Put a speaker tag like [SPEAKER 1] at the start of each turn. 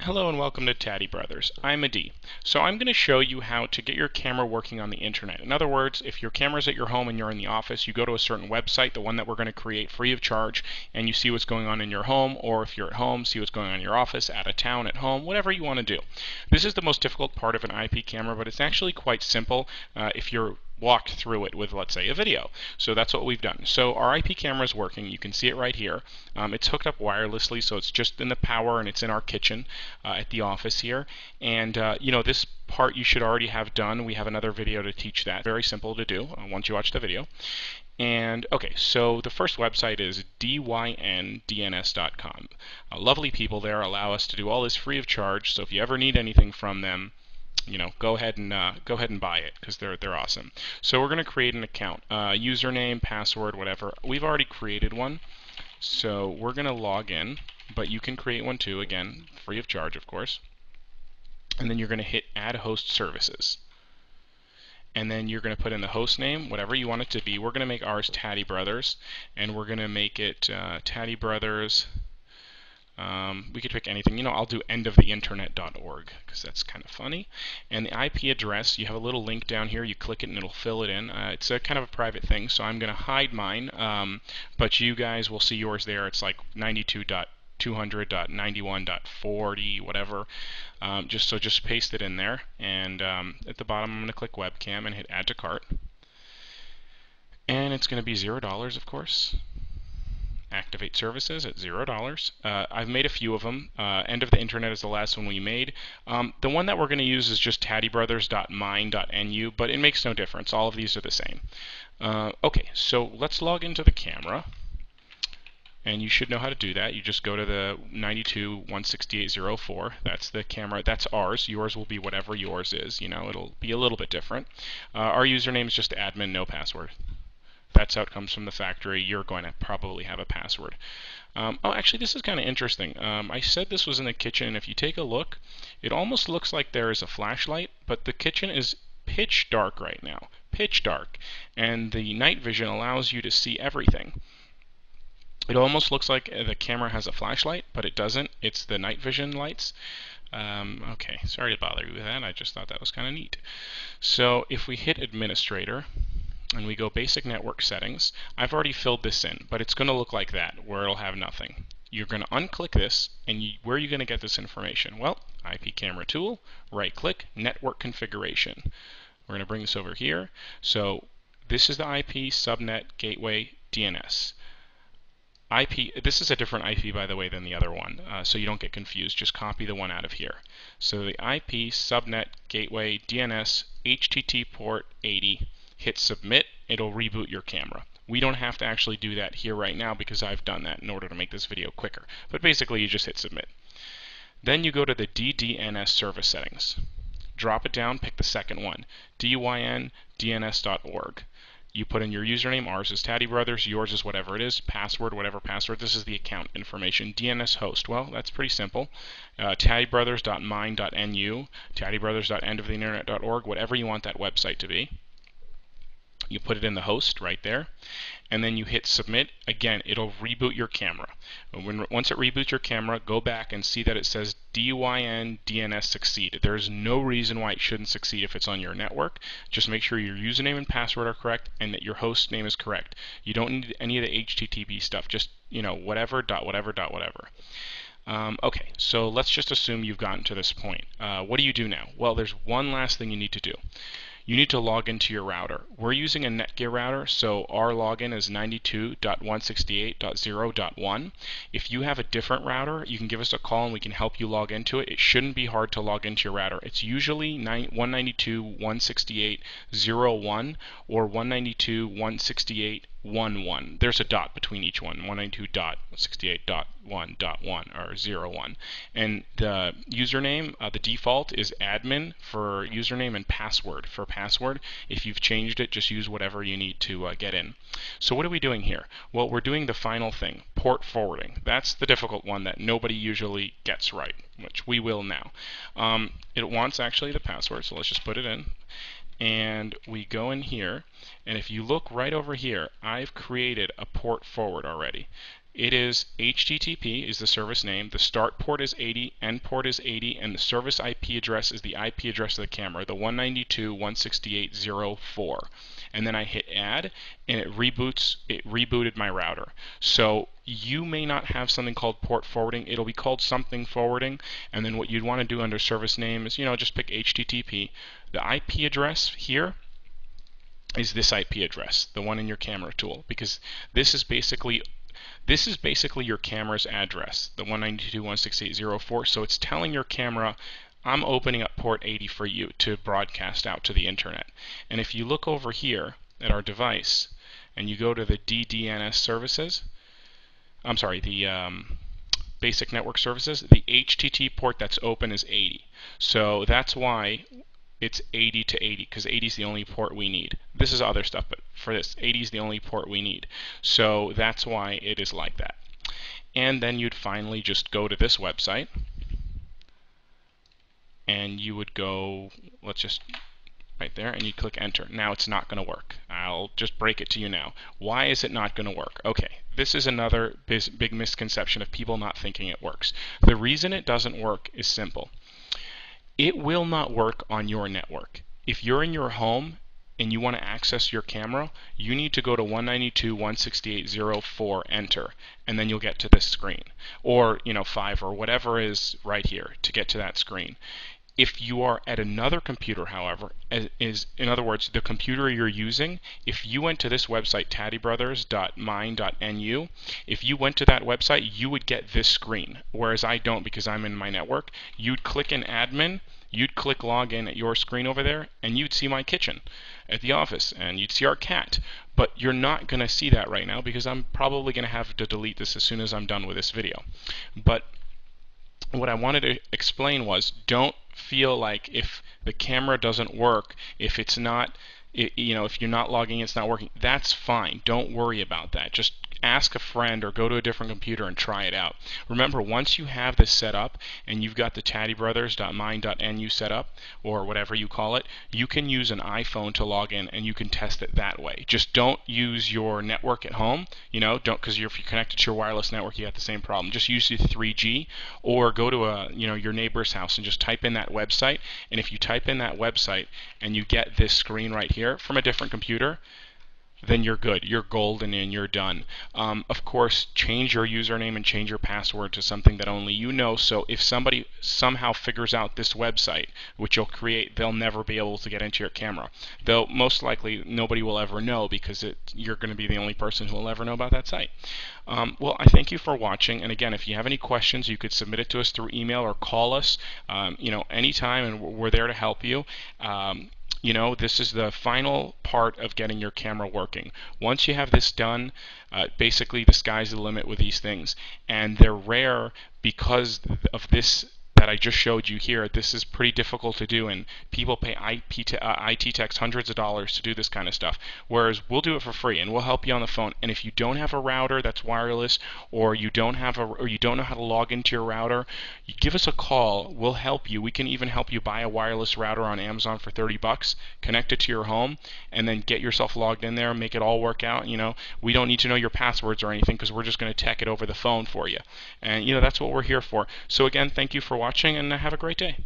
[SPEAKER 1] Hello and welcome to Taddy Brothers. I'm Adi. So I'm going to show you how to get your camera working on the internet. In other words, if your camera's at your home and you're in the office, you go to a certain website, the one that we're going to create free of charge, and you see what's going on in your home, or if you're at home, see what's going on in your office, out of town, at home, whatever you want to do. This is the most difficult part of an IP camera, but it's actually quite simple if you're walked through it with, let's say, a video. So that's what we've done. So our IP camera is working. You can see it right here. It's hooked up wirelessly, so it's just in the power and it's in our kitchen at the office here. And this part you should already have done. We have another video to teach that. Very simple to do once you watch the video. And okay, so the first website is dyndns.com. Lovely people there allow us to do all this free of charge. So if you ever need anything from them, go ahead and buy it because they're awesome. So we're going to create an account, username, password, whatever. We've already created one, so we're going to log in. But you can create one too, again, free of charge, of course. And then you're going to hit Add Host Services. And then you're going to put in the host name, whatever you want it to be. We're going to make ours Taddy Brothers, and we're going to make it Taddy Brothers. We could pick anything. I'll do endoftheinternet.org because that's kind of funny. And the IP address, you have a little link down here. You click it and it'll fill it in. It's a kind of a private thing, so I'm going to hide mine. But you guys will see yours there. It's like 92.200.91.40, whatever. Just paste it in there. And at the bottom, I'm going to click Webcam and hit Add to Cart. And it's going to be $0, of course. Activate services at $0. I've made a few of them. End of the Internet is the last one we made. The one that we're going to use is just taddybrothers.mine.nu, but it makes no difference. All of these are the same. Okay, so let's log into the camera. And you should know how to do that. You just go to the 92.168.04. That's the camera. That's ours. Yours will be whatever yours is. It'll be a little bit different. Our username is just admin, no password. That's how it comes from the factory. You're going to probably have a password. Actually, this is kind of interesting. I said this was in the kitchen, and if you take a look, it almost looks like there is a flashlight, but the kitchen is pitch dark right now. Pitch dark. And the night vision allows you to see everything. It almost looks like the camera has a flashlight, but it doesn't. It's the night vision lights. Okay, sorry to bother you with that. I just thought that was kind of neat. So if we hit Administrator, and we go Basic Network Settings, I've already filled this in, but it's going to look like that, where it'll have nothing. You're going to unclick this, and where are you going to get this information? Well, IP Camera Tool, right-click, Network Configuration. We're going to bring this over here. So this is the IP, Subnet, Gateway, DNS. This is a different IP, by the way, than the other one, so you don't get confused. Just copy the one out of here. So the IP, Subnet, Gateway, DNS, HTTP port 80. Hit Submit. It'll reboot your camera. We don't have to actually do that here right now because I've done that in order to make this video quicker. But basically, you just hit Submit. Then you go to the DDNS service settings. Drop it down, pick the second one, dyndns.org. You put in your username. Ours is Taddy Brothers. Yours is whatever it is. Password, whatever password. This is the account information. DNS host. Well, that's pretty simple. taddybrothers.mine.nu, taddybrothers.endoftheinternet.org, whatever you want that website to be. You put it in the host right there, and then you hit Submit. Again, it'll reboot your camera. Once it reboots your camera, go back and see that it says DYN succeed. There's no reason why it shouldn't succeed if it's on your network. Just make sure your username and password are correct and that your host name is correct. You don't need any of the HTTP stuff. Just whatever. Okay, so let's just assume you've gotten to this point. What do you do now? Well, there's one last thing you need to do. You need to log into your router. We're using a Netgear router, so our login is 92.168.0.1. If you have a different router, you can give us a call and we can help you log into it. It shouldn't be hard to log into your router. It's usually 192.168.0.1 or 192.168.1.1. There's a dot between each one, 192.168.1.1 or 0.1. And the username, the default is admin for username and password for password. If you've changed it, just use whatever you need to get in. So what are we doing here? Well, we're doing the final thing, port forwarding. That's the difficult one that nobody usually gets right, which we will now. It wants actually the password, so let's just put it in. And we go in here, and if you look right over here, I've created a port forward already. It is HTTP is the service name, the start port is 80, end port is 80, and the service IP address is the IP address of the camera, the 192.168.0.4. And then I hit add, and it rebooted my router. So you may not have something called port forwarding. It'll be called something forwarding, and then what you'd want to do under service name is, just pick HTTP. The IP address here is this IP address, the one in your camera tool, because this is basically your camera's address, the 192.168.0.4. So it's telling your camera, I'm opening up port 80 for you to broadcast out to the internet. And if you look over here at our device and you go to the DDNS services, I'm sorry, the basic network services, the HTTP port that's open is 80. So that's why it's 80 to 80, because 80 is the only port we need. This is other stuff, but for this, 80 is the only port we need. So that's why it is like that. And then you'd finally just go to this website, and you would go, let's just right there, and you click enter. Now it's not going to work. I'll just break it to you now. Why is it not going to work? Okay, this is another big misconception of people not thinking it works. The reason it doesn't work is simple. It will not work on your network. If you're in your home and you want to access your camera, you need to go to 192.168.0.4, enter, and then you'll get to this screen. Or, 5 or whatever is right here to get to that screen. If you are at another computer, however, in other words, the computer you're using, if you went to this website, tattybrothers.mine.nu, if you went to that website, you would get this screen, whereas I don't because I'm in my network. You'd click in admin, you'd click login at your screen over there, and you'd see my kitchen at the office, and you'd see our cat. But you're not going to see that right now because I'm probably going to have to delete this as soon as I'm done with this video. But what I wanted to explain was, don't feel like if the camera doesn't work, if it's not, if you're not logging in, it's not working, that's fine. Don't worry about that. Just ask a friend or go to a different computer and try it out. Remember, once you have this set up and you've got the tattybrothers.mine.nu set up, or whatever you call it, you can use an iPhone to log in and you can test it that way. Just don't use your network at home, don't, because if you're connected to your wireless network, you have the same problem. Just use the 3G, or go to your neighbor's house and just type in that website. And if you type in that website and you get this screen right here from a different computer, then you're good. You're golden and you're done. Of course, change your username and change your password to something that only you know. So if somebody somehow figures out this website, which you'll create, they'll never be able to get into your camera. Though most likely nobody will ever know because you're going to be the only person who will ever know about that site. Well, I thank you for watching. And again, if you have any questions, you could submit it to us through email or call us, anytime, and we're there to help you. This is the final part of getting your camera working. Once you have this done, basically the sky's the limit with these things. And they're rare because of this that I just showed you here. This is pretty difficult to do, and people pay IT techs hundreds of dollars to do this kind of stuff, whereas we'll do it for free and we'll help you on the phone. And if you don't have a router that's wireless, or you don't know how to log into your router, you give us a call. We'll help you. We can even help you buy a wireless router on Amazon for 30 bucks, connect it to your home, and then get yourself logged in there, make it all work out. We don't need to know your passwords or anything because we're just going to tech it over the phone for you. And that's what we're here for. So again, thank you for watching, and have a great day.